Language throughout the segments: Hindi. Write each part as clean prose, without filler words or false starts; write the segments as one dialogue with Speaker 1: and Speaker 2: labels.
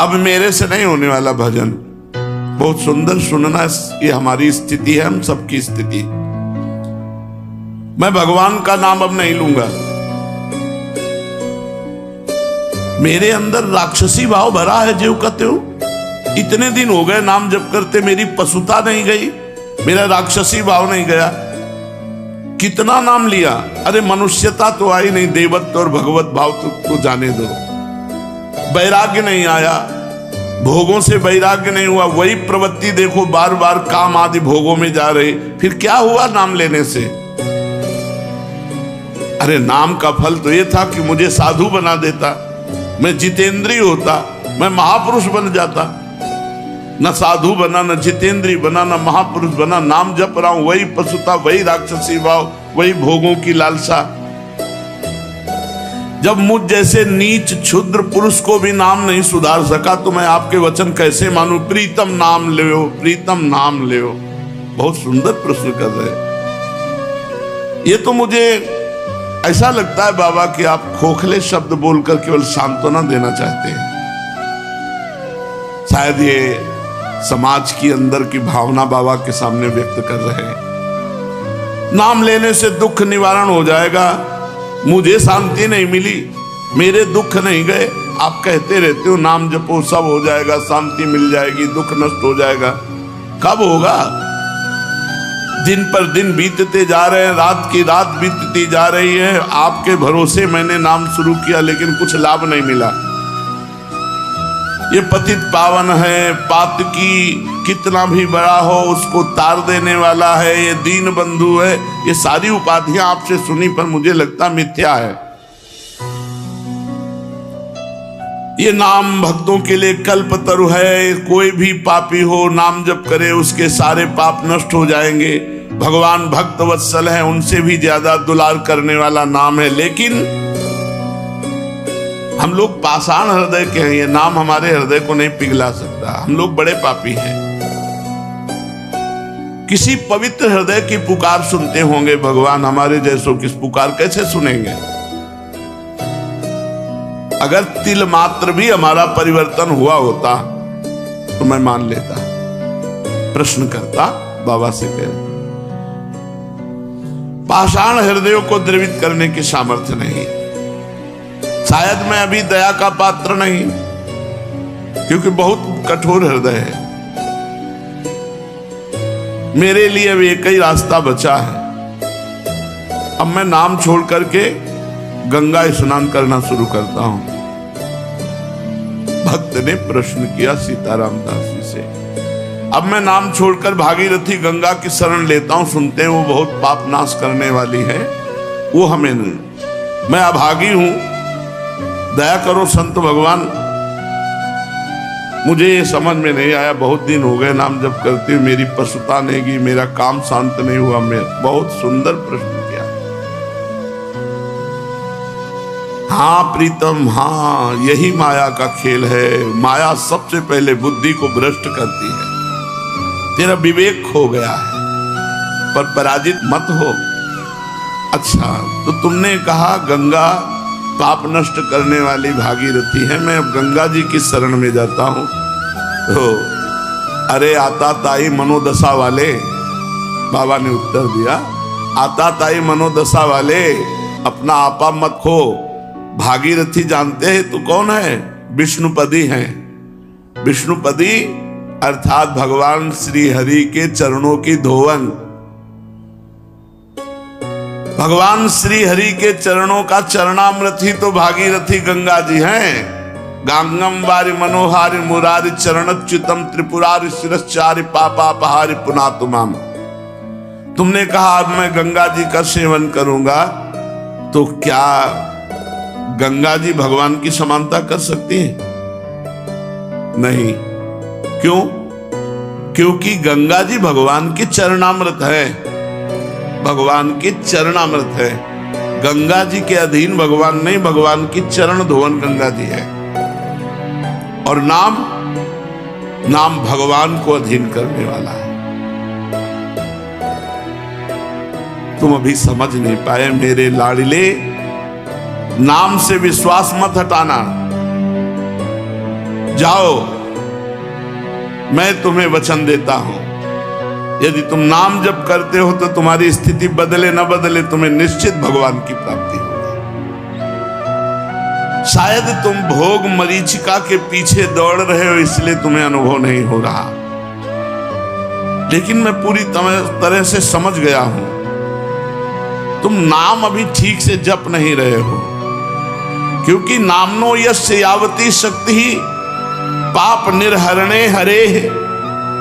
Speaker 1: अब मेरे से नहीं होने वाला भजन। बहुत सुंदर सुनना, ये हमारी स्थिति है, हम सबकी स्थिति। मैं भगवान का नाम अब नहीं लूंगा। मेरे अंदर राक्षसी भाव भरा है, जो कहते हो इतने दिन हो गए नाम जप करते, मेरी पशुता नहीं गई, मेरा राक्षसी भाव नहीं गया। कितना नाम लिया, अरे मनुष्यता तो आई नहीं, देवत्व और भगवत भाव तो जाने दो। वैराग्य नहीं आया, भोगों से वैराग्य नहीं हुआ, वही प्रवृत्ति देखो बार बार काम आदि भोगों में जा रही। फिर क्या हुआ नाम लेने से? अरे नाम का फल तो ये था कि मुझे साधु बना देता, मैं जितेंद्रिय होता, मैं महापुरुष बन जाता। न साधु बना, न जितेंद्रिय बना, न महापुरुष बना। नाम जप रहा हूं, वही पशुता, वही राक्षसी भाव, वही भोगों की लालसा। जब मुझ जैसे नीच क्षुद्र पुरुष को भी नाम नहीं सुधार सका, तो मैं आपके वचन कैसे मानूं? प्रीतम नाम लेओ, प्रीतम नाम लेओ। बहुत सुंदर प्रश्न कर रहे। ये तो मुझे ऐसा लगता है बाबा कि आप खोखले शब्द बोलकर केवल सांत्वना देना चाहते हैं। शायद ये समाज की अंदर की भावना बाबा के सामने व्यक्त कर रहे हैं। नाम लेने से दुख निवारण हो जाएगा। मुझे शांति नहीं मिली, मेरे दुख नहीं गए। आप कहते रहते हो नाम जपो सब हो जाएगा, शांति मिल जाएगी, दुख नष्ट हो जाएगा। कब होगा? दिन पर दिन बीतते जा रहे हैं, रात की रात बीतती जा रही है। आपके भरोसे मैंने नाम शुरू किया, लेकिन कुछ लाभ नहीं मिला। ये पतित पावन है, पातकी कितना भी बड़ा हो उसको तार देने वाला है, ये दीन बंधु है। ये सारी उपाधियां आपसे सुनी पर मुझे लगता मिथ्या है। ये नाम भक्तों के लिए कल्पतरु है। कोई भी पापी हो नाम जप करे, उसके सारे पाप नष्ट हो जाएंगे। भगवान भक्त वत्सल है, उनसे भी ज्यादा दुलार करने वाला नाम है। लेकिन हम लोग पाषाण हृदय के हैं, ये नाम हमारे हृदय को नहीं पिघला सकता। हम लोग बड़े पापी हैं। किसी पवित्र हृदय की पुकार सुनते होंगे भगवान, हमारे जैसों की पुकार कैसे सुनेंगे? अगर तिल मात्र भी हमारा परिवर्तन हुआ होता तो मैं मान लेता। प्रश्न करता बाबा से कह, पाषाण हृदयों को द्रवित करने की सामर्थ्य नहीं। शायद मैं अभी दया का पात्र नहीं, क्योंकि बहुत कठोर हृदय है। मेरे लिए अब एक ही रास्ता बचा है। अब मैं नाम छोड़ करके गंगा स्नान करना शुरू करता हूं। भक्त ने प्रश्न किया सीताराम दास जी से। अब मैं नाम छोड़कर भागीरथी गंगा की शरण लेता हूं। सुनते हैं वो बहुत पाप नाश करने वाली है, वो हमें नहीं। मैं अभागी हूं, दया करो संत भगवान। मुझे ये समझ में नहीं आया, बहुत दिन हो गए नाम जप करते हुए, मेरी पशुता नहीं गई, मेरा काम शांत नहीं हुआ। मैं बहुत सुंदर प्रश्न किया। हाँ प्रीतम, हाँ यही माया का खेल है। माया सबसे पहले बुद्धि को भ्रष्ट करती है। तेरा विवेक खो गया है, पर पराजित मत हो। अच्छा, तो तुमने कहा गंगा पाप नष्ट करने वाली भागीरथी है, मैं अब गंगा जी की शरण में जाता हूं। तो अरे आता ताई मनोदशा वाले, बाबा ने उत्तर दिया, आता ताई मनोदशा वाले, अपना आपा मत खो। भागीरथी जानते हैं तो कौन है? विष्णुपदी हैं। विष्णुपदी अर्थात भगवान श्री हरि के चरणों की धोवन। भगवान श्री हरि के चरणों का चरणामृत ही तो भागीरथी गंगा जी हैं। गांगम वारि मनोहारि मुरारि चरणच्युतम त्रिपुरारि शिरश्चारि पापापहारि पुनातुमाम। तुमने कहा अब मैं गंगा जी का सेवन करूंगा, तो क्या गंगा जी भगवान की समानता कर सकती है? नहीं। क्यों? क्योंकि गंगा जी भगवान की चरणामृत है। भगवान की चरणामृत है। गंगा जी के अधीन भगवान नहीं, भगवान की चरण धोवन गंगा जी है। और नाम भगवान को अधीन करने वाला है। तुम अभी समझ नहीं पाए मेरे लाडले। नाम से विश्वास मत हटाना। जाओ, मैं तुम्हें वचन देता हूं, यदि तुम नाम जप करते हो तो तुम्हारी स्थिति बदले न बदले, तुम्हें निश्चित भगवान की प्राप्ति होगी। शायद तुम भोग मरीचिका के पीछे दौड़ रहे हो, इसलिए तुम्हें अनुभव नहीं हो रहा, लेकिन मैं पूरी तरह से समझ गया हूं, तुम नाम अभी ठीक से जप नहीं रहे हो, क्योंकि नामनो यस्य यावती शक्ति ही पाप निर्हरणे हरे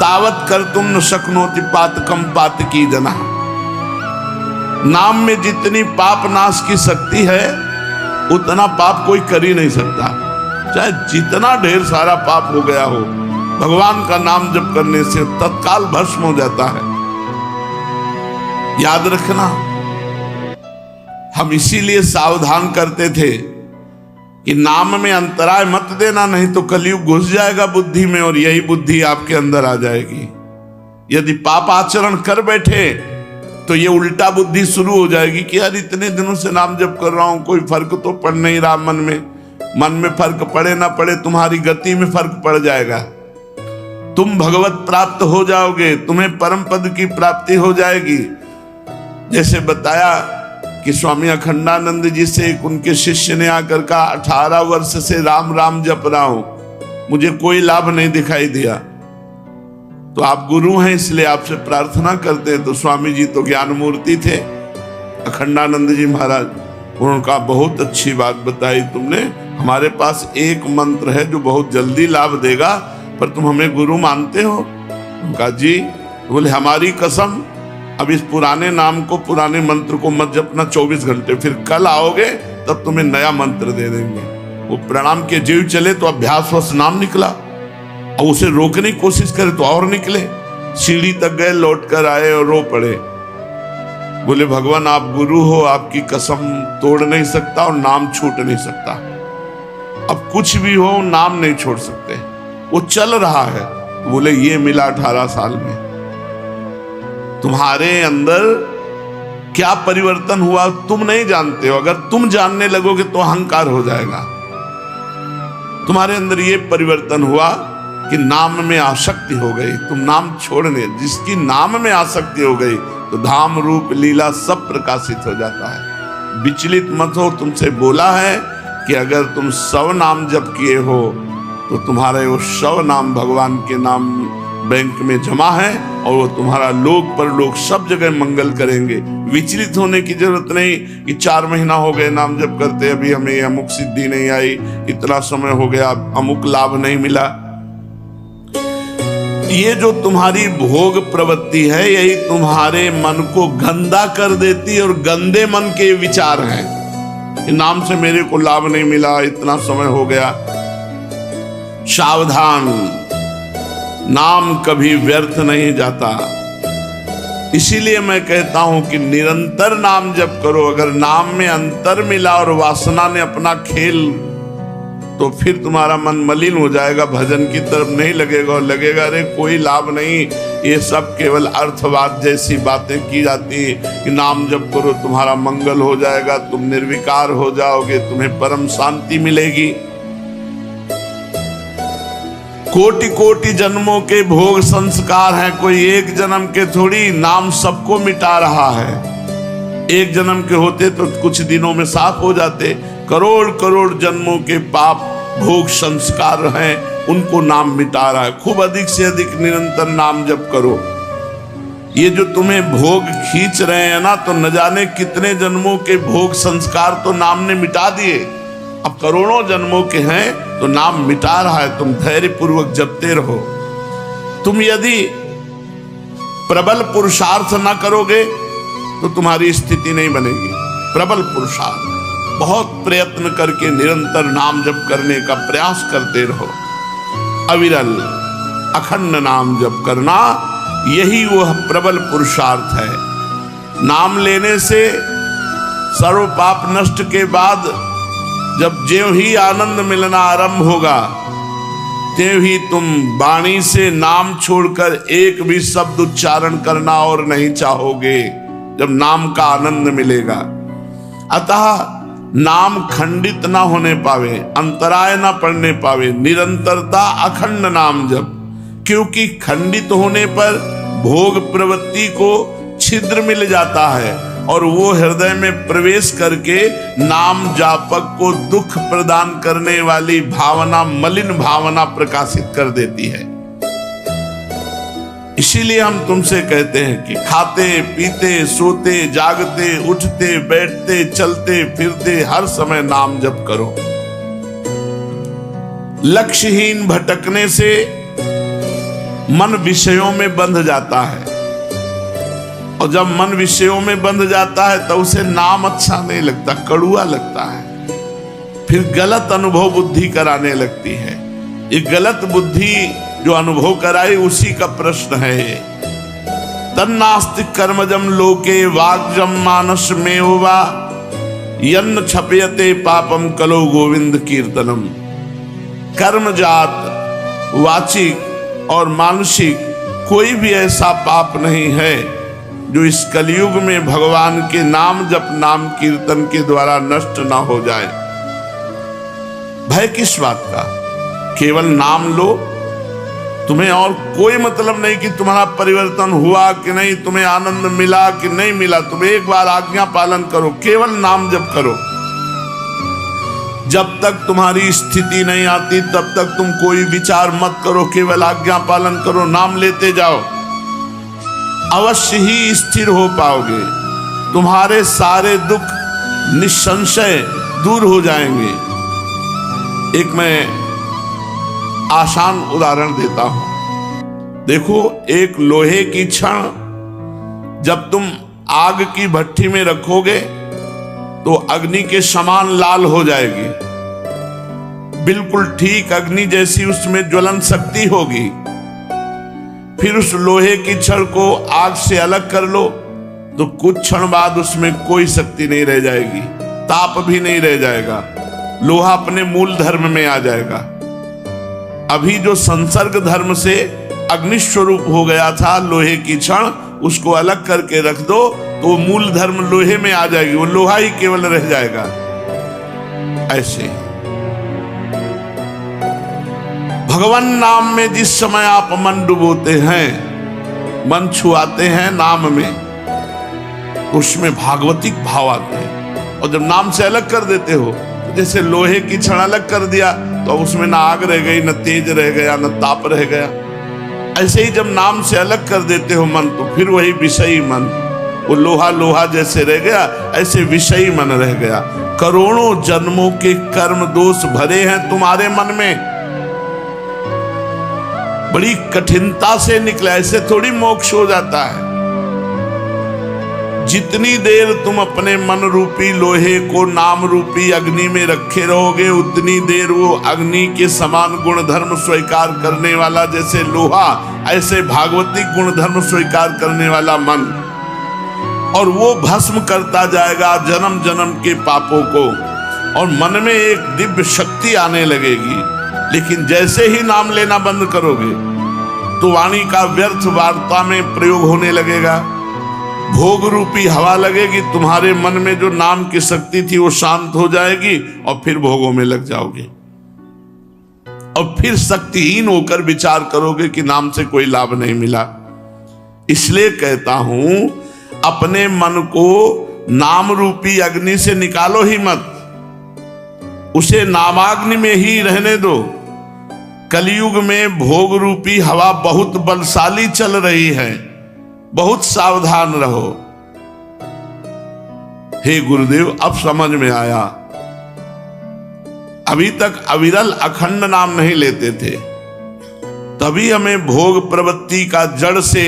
Speaker 1: तावत कर तुम न शक्नोति पातकम पातकी जना। नाम में जितनी पाप नाश की शक्ति है उतना पाप कोई कर ही नहीं सकता, चाहे जितना ढेर सारा पाप हो गया हो, भगवान का नाम जप करने से तत्काल भस्म हो जाता है। याद रखना, हम इसीलिए सावधान करते थे कि नाम में अंतराय मत देना, नहीं तो कलयुग घुस जाएगा बुद्धि में और यही बुद्धि आपके अंदर आ जाएगी। यदि पाप आचरण कर बैठे तो ये उल्टा बुद्धि शुरू हो जाएगी कि यार इतने दिनों से नाम जप कर रहा हूं, कोई फर्क तो पड़ नहीं रहा मन में फर्क पड़े ना पड़े, तुम्हारी गति में फर्क पड़ जाएगा, तुम भगवत प्राप्त हो जाओगे, तुम्हें परम पद की प्राप्ति हो जाएगी। जैसे बताया कि स्वामी अखंडानंद जी से एक उनके शिष्य ने आकर कहा, 18 वर्ष से राम राम जप रहा हूं, मुझे कोई लाभ नहीं दिखाई दिया, तो आप गुरु हैं इसलिए आपसे प्रार्थना करते हैं। तो स्वामी जी तो ज्ञान मूर्ति थे, अखंडानंद जी महाराज, उन्होंने कहा बहुत अच्छी बात बताई तुमने, हमारे पास एक मंत्र है जो बहुत जल्दी लाभ देगा, पर तुम हमें गुरु मानते हो? उनका जी। बोले हमारी कसम, अब इस पुराने नाम को, पुराने मंत्र को मत जपना 24 घंटे, फिर कल आओगे तब तुम्हें नया मंत्र दे देंगे। वो प्रणाम के जीव चले तो अभ्यासवश नाम निकला, और उसे रोकने की कोशिश करे तो और निकले, सीढ़ी तक गए, लौट कर आए और रो पड़े। बोले भगवान आप गुरु हो, आपकी कसम तोड़ नहीं सकता और नाम छूट नहीं सकता, अब कुछ भी हो नाम नहीं छोड़ सकते। वो चल रहा है। बोले ये मिला 18 साल में, तुम्हारे अंदर क्या परिवर्तन हुआ तुम नहीं जानते हो, अगर तुम जानने लगोगे तो अहंकार हो जाएगा। तुम्हारे अंदर ये परिवर्तन हुआ कि नाम में आसक्ति हो गई, तुम नाम छोड़ने, जिसकी नाम में आसक्ति हो गई तो धाम रूप लीला सब प्रकाशित हो जाता है। विचलित मत हो, तुमसे बोला है कि अगर तुम 100 नाम जप किए हो तो तुम्हारे वो 100 नाम भगवान के नाम बैंक में जमा है, और वो तुम्हारा लोक परलोक सब जगह मंगल करेंगे। विचलित होने की जरूरत नहीं कि 4 महीना हो गए नाम जप करते, अभी हमें अमुक सिद्धि नहीं आई, इतना समय हो गया अमुक लाभ नहीं मिला। ये जो तुम्हारी भोग प्रवृत्ति है यही तुम्हारे मन को गंदा कर देती है, और गंदे मन के विचार हैं कि नाम से मेरे को लाभ नहीं मिला, इतना समय हो गया। सावधान, नाम कभी व्यर्थ नहीं जाता। इसीलिए मैं कहता हूं कि निरंतर नाम जप करो। अगर नाम में अंतर मिला और वासना ने अपना खेल, तो फिर तुम्हारा मन मलिन हो जाएगा, भजन की तरफ नहीं लगेगा, और लगेगा अरे कोई लाभ नहीं, ये सब केवल अर्थवाद जैसी बातें की जाती कि नाम जप करो तुम्हारा मंगल हो जाएगा, तुम निर्विकार हो जाओगे, तुम्हें परम शांति मिलेगी। कोटि कोटि जन्मों के भोग संस्कार हैं, कोई एक जन्म के थोड़ी, नाम सबको मिटा रहा है। एक जन्म के होते तो कुछ दिनों में साफ हो जाते, करोड़ करोड़ जन्मों के पाप भोग संस्कार हैं, उनको नाम मिटा रहा है। खूब अधिक से अधिक निरंतर नाम जप करो। ये जो तुम्हें भोग खींच रहे हैं ना, तो न जाने कितने जन्मों के भोग संस्कार तो नाम ने मिटा दिए, अब करोड़ों जन्मों के हैं तो नाम मिटा रहा है। तुम धैर्य पूर्वक जपते रहो। तुम यदि प्रबल पुरुषार्थ ना करोगे तो तुम्हारी स्थिति नहीं बनेगी। प्रबल पुरुषार्थ, बहुत प्रयत्न करके निरंतर नाम जप करने का प्रयास करते रहो। अविरल अखंड नाम जप करना, यही वह प्रबल पुरुषार्थ है। नाम लेने से सर्व पाप नष्ट के बाद जब ज्यों ही आनंद मिलना आरंभ होगा, त्यों ही तुम वाणी से नाम छोड़कर एक भी शब्द उच्चारण करना और नहीं चाहोगे, जब नाम का आनंद मिलेगा। अतः नाम खंडित ना होने पावे, अंतराय ना पड़ने पावे, निरंतरता अखंड नाम जप। क्योंकि खंडित होने पर भोग प्रवृत्ति को छिद्र मिल जाता है और वो हृदय में प्रवेश करके नाम जापक को दुख प्रदान करने वाली भावना, मलिन भावना प्रकाशित कर देती है। इसीलिए हम तुमसे कहते हैं कि खाते पीते सोते जागते उठते बैठते चलते फिरते हर समय नाम जप करो। लक्ष्यहीन भटकने से मन विषयों में बंध जाता है, और जब मन विषयों में बंध जाता है तो उसे नाम अच्छा नहीं लगता, कड़ुआ लगता है, फिर गलत अनुभव बुद्धि कराने लगती है। ये गलत बुद्धि जो अनुभव कराई उसी का प्रश्न है ये। तन्नास्ति कर्मजम लोके वाग्जम मानस में होवा यन्न छपयते पापम कलो गोविंद कीर्तनम। कर्मजात वाचिक और मानसिक कोई भी ऐसा पाप नहीं है जो इस कलयुग में भगवान के नाम जप नाम कीर्तन के द्वारा नष्ट ना हो जाए। भय किस बात का? केवल नाम लो, तुम्हें और कोई मतलब नहीं कि तुम्हारा परिवर्तन हुआ कि नहीं, तुम्हें आनंद मिला कि नहीं मिला। तुम एक बार आज्ञा पालन करो, केवल नाम जप करो। जब तक तुम्हारी स्थिति नहीं आती तब तक तुम कोई विचार मत करो, केवल आज्ञा पालन करो, नाम लेते जाओ। अवश्य ही स्थिर हो पाओगे, तुम्हारे सारे दुख निसंशय दूर हो जाएंगे। एक मैं आसान उदाहरण देता हूं। देखो, एक लोहे की छड़ जब तुम आग की भट्टी में रखोगे तो अग्नि के समान लाल हो जाएगी, बिल्कुल ठीक अग्नि जैसी उसमें ज्वलन शक्ति होगी। फिर उस लोहे की छड़ को आग से अलग कर लो तो कुछ क्षण बाद उसमें कोई शक्ति नहीं रह जाएगी, ताप भी नहीं रह जाएगा, लोहा अपने मूल धर्म में आ जाएगा। अभी जो संसर्ग धर्म से अग्निस्वरूप हो गया था लोहे की छड़, उसको अलग करके रख दो तो वो मूल धर्म लोहे में आ जाएगी, वो लोहा ही केवल रह जाएगा। ऐसे भगवान नाम में जिस समय आप मन डुबोते हैं, मन छुआते हैं नाम में, उसमें भागवतिक भाव आते हैं। और जब नाम से अलग कर देते हो, तो जैसे लोहे की छड़ अलग कर दिया तो उसमें ना आग रह गई, न तेज रह गया, न ताप रह गया। ऐसे ही जब नाम से अलग कर देते हो मन, तो फिर वही विषयी मन, वो लोहा लोहा जैसे रह गया, ऐसे विषयी मन रह गया। करोड़ों जन्मों के कर्म दोष भरे हैं तुम्हारे मन में, बड़ी कठिनता से निकला, ऐसे थोड़ी मोक्ष हो जाता है। जितनी देर तुम अपने मन रूपी लोहे को नाम रूपी अग्नि में रखे रहोगे, उतनी देर वो अग्नि के समान गुणधर्म स्वीकार करने वाला जैसे लोहा, ऐसे भागवतिक गुणधर्म स्वीकार करने वाला मन, और वो भस्म करता जाएगा जन्म जन्म के पापों को, और मन में एक दिव्य शक्ति आने लगेगी। लेकिन जैसे ही नाम लेना बंद करोगे तो वाणी का व्यर्थ वार्ता में प्रयोग होने लगेगा, भोग रूपी हवा लगेगी, तुम्हारे मन में जो नाम की शक्ति थी वो शांत हो जाएगी और फिर भोगों में लग जाओगे, और फिर शक्तिहीन होकर विचार करोगे कि नाम से कोई लाभ नहीं मिला। इसलिए कहता हूं, अपने मन को नाम रूपी अग्नि से निकालो ही मत, उसे नामाग्नि में ही रहने दो। कलयुग में भोग रूपी हवा बहुत बलशाली चल रही है, बहुत सावधान रहो। हे गुरुदेव, अब समझ में आया। अभी तक अविरल अखंड नाम नहीं लेते थे, तभी हमें भोग प्रवृत्ति का जड़ से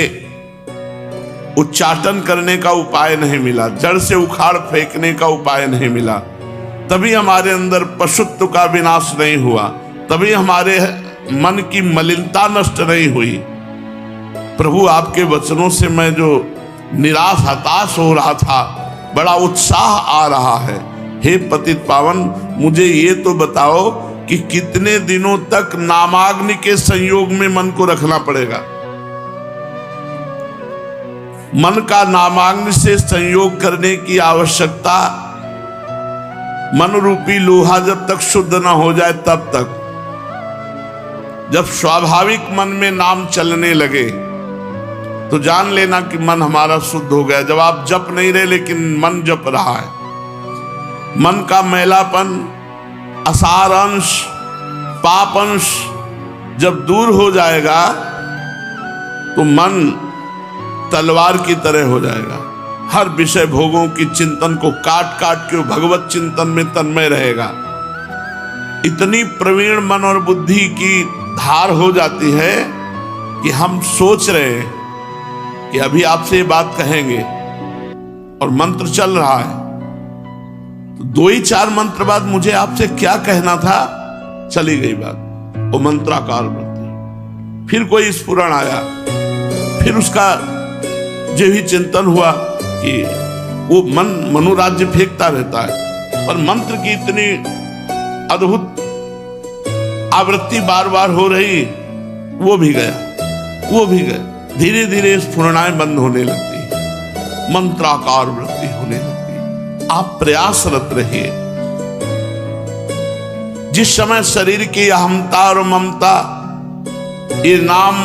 Speaker 1: उच्चाटन करने का उपाय नहीं मिला, जड़ से उखाड़ फेंकने का उपाय नहीं मिला, तभी हमारे अंदर पशुत्व का विनाश नहीं हुआ, तभी हमारे मन की मलिनता नष्ट नहीं हुई। प्रभु, आपके वचनों से मैं जो निराश हताश हो रहा था, बड़ा उत्साह आ रहा है। हे पतित पावन, मुझे ये तो बताओ कि कितने दिनों तक नामाग्नि के संयोग में मन को रखना पड़ेगा? मन का नामाग्नि से संयोग करने की आवश्यकता मन रूपी लोहा जब तक शुद्ध ना हो जाए तब तक। जब स्वाभाविक मन में नाम चलने लगे तो जान लेना कि मन हमारा शुद्ध हो गया। जब आप जप नहीं रहे लेकिन मन जप रहा है, मन का मैलापन, असार अंश, पाप अंश जब दूर हो जाएगा तो मन तलवार की तरह हो जाएगा। हर विषय भोगों की चिंतन को काट काट के भगवत चिंतन में तन्मय रहेगा। इतनी प्रवीण मन और बुद्धि की धार हो जाती है कि हम सोच रहे हैं कि अभी आपसे ये बात कहेंगे और मंत्र चल रहा है, तो 2 ही 4 मंत्र बाद मुझे आपसे क्या कहना था, चली गई बात। वो मंत्राकार वृत्ति। फिर कोई स्फुरण आया, फिर उसका जो ही चिंतन हुआ कि वो मन मनोराज्य फेंकता रहता है, पर मंत्र की इतनी अद्भुत आवृत्ति बार बार हो रही, वो भी गया, वो भी गया। धीरे धीरे स्फुरणाएं बंद होने लगती, मंत्राकार वृत्ति होने लगती। आप प्रयासरत रहिए। जिस समय शरीर की अहमता और ममता ये नाम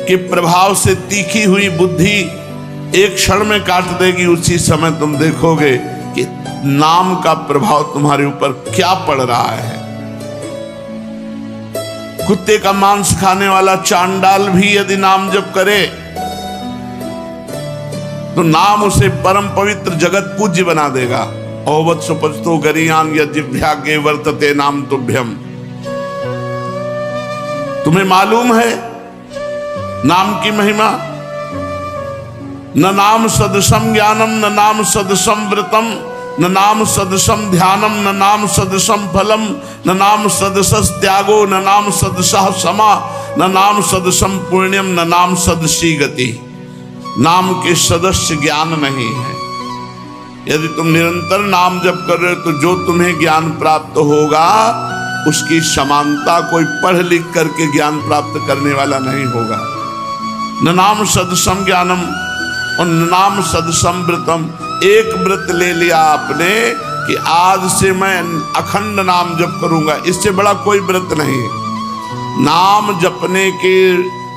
Speaker 1: के प्रभाव से तीखी हुई बुद्धि एक क्षण में काट देगी, उसी समय तुम देखोगे कि नाम का प्रभाव तुम्हारे ऊपर क्या पड़ रहा है। कुत्ते का मांस खाने वाला चांडाल भी यदि नाम जप करे तो नाम उसे परम पवित्र जगत पूज्य बना देगा। औवत सुपस्तो गरियान यज्ञभाग्ये वर्तते नाम तुभ्यम। तुम्हें मालूम है नाम की महिमा? न नाम सदसम ज्ञानम, न नाम सदसम व्रतम, न नाम सदसम ध्यानम, न नाम सदसम फलम, न नाम सदसस त्यागो, न नाम सदसः समा, न नाम सदसम पुण्यम, न नाम सदसी गति। नाम के सदस्य ज्ञान नहीं है। यदि तुम निरंतर नाम जप कर रहे हो तो जो तुम्हें ज्ञान प्राप्त होगा उसकी समानता कोई पढ़ लिख करके ज्ञान प्राप्त करने वाला नहीं होगा। न नाम सदसम ज्ञानम और न नाम सदसम व्रतम। एक व्रत ले लिया आपने कि आज से मैं अखंड नाम जप करूंगा, इससे बड़ा कोई व्रत नहीं। नाम जपने के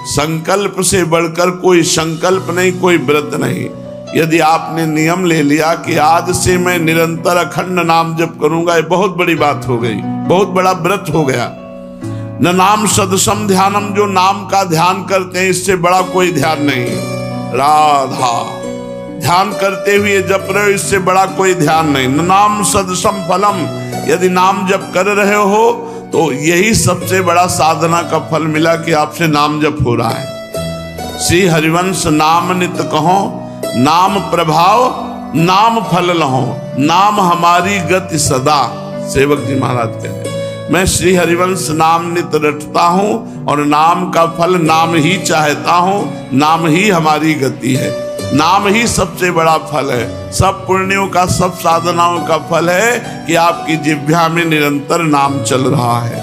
Speaker 1: संकल्प से बढ़कर कोई संकल्प नहीं, कोई व्रत नहीं। यदि आपने नियम ले लिया कि आज से मैं निरंतर अखंड नाम जप करूंगा, ये बहुत बड़ी बात हो गई, बहुत बड़ा व्रत हो गया। न नाम सदसम ध्यानम, जो नाम का ध्यान करते हैं इससे बड़ा कोई ध्यान नहीं। राधा ध्यान करते हुए जप रहे हो, इससे बड़ा कोई ध्यान नहीं। न नाम सदसम फलम, यदि नाम जप कर रहे हो तो यही सबसे बड़ा साधना का फल मिला कि आपसे नाम जप हो रहा है। श्री हरिवंश नाम नित कहो, नाम प्रभाव नाम फल लहो, नाम हमारी गति सदा। सेवक जी महाराज कह रहे हैं, मैं श्री हरिवंश नाम नित रटता हूं और नाम का फल नाम ही चाहता हूं। नाम ही हमारी गति है, नाम ही सबसे बड़ा फल है। सब पुण्यों का, सब साधनाओं का फल है कि आपकी जिह्वा में निरंतर नाम चल रहा है।